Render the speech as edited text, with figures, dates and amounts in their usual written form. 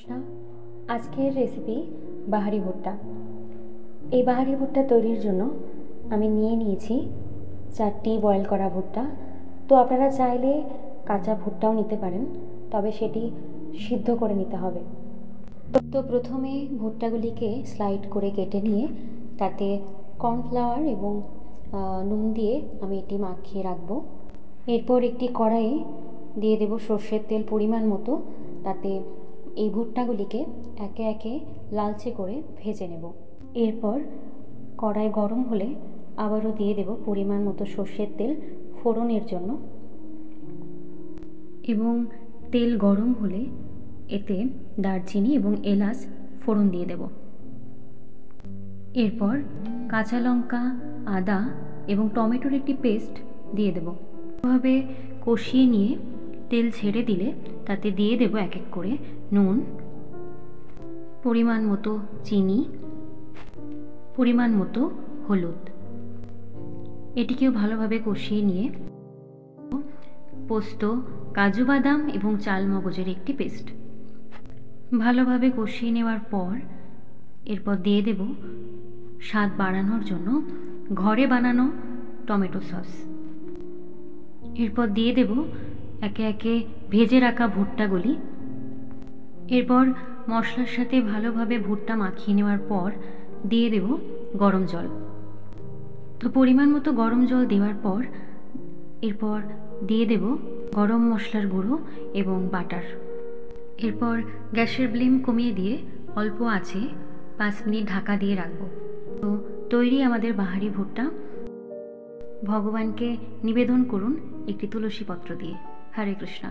কৃষ্ণা। আজকের রেসিপি বাহারি ভুট্টা। এই বাহারি ভুট্টা তৈরির জন্য আমি নিয়ে নিয়েছি 4টি বয়েল করা ভুট্টা। তো আপনারা চাইলে কাঁচা ভুট্টাও নিতে পারেন, তবে সেটি সিদ্ধ করে নিতে হবে। তো প্রথমে ভুট্টাগুলিকে স্লাইড করে কেটে নিয়ে তাতে কর্নফ্লাওয়ার এবং নুন দিয়ে আমি এটি মাখিয়ে রাখবো। এরপর একটি কড়াইয়ে দিয়ে দেব সর্ষের তেল পরিমাণ মতো। তাতে এই ভুট্টাগুলিকে একে একে লালচে করে ভেজে নেব। এরপর কড়াই গরম হলে আবারও দিয়ে দেব পরিমাণ মতো সর্ষের তেল ফোড়নের জন্য, এবং তেল গরম হলে এতে দারচিনি এবং এলাচ ফোড়ন দিয়ে দেব। এরপর কাঁচা লঙ্কা, আদা এবং টমেটোর একটি পেস্ট দিয়ে দেব। এভাবে কষিয়ে নিয়ে তেল ছেড়ে দিলে তাতে দিয়ে দেব এক এক করে নুন, পরিমাণ মতো চিনি, পরিমাণ মতো হলুদ। এটিকেও ভালোভাবে কষিয়ে নিয়ে পোস্ত, কাজু বাদাম এবং চাল মগজের একটি পেস্ট ভালোভাবে কষিয়ে নেওয়ার পর এরপর দিয়ে দেব স্বাদ বাড়ানোর জন্য ঘরে বানানো টমেটো সস। এরপর দিয়ে দেব একে একে ভেজে রাখা ভুট্টাগুলি। এরপর মশলার সাথে ভালোভাবে ভুট্টা মাখিয়ে নেওয়ার পর দিয়ে দেব গরম জল। তো পরিমাণ মতো গরম জল দেওয়ার পর এরপর দিয়ে দেব গরম মশলার গুঁড়ো এবং বাটার। এরপর গ্যাসের ফ্লেম কমিয়ে দিয়ে অল্প আঁচে 5 মিনিট ঢাকা দিয়ে রাখবো। তো তৈরি আমাদের বাহারি ভুট্টা। ভগবানকে নিবেদন করুন একটি তুলসী পত্র দিয়ে। হরে কৃষ্ণা।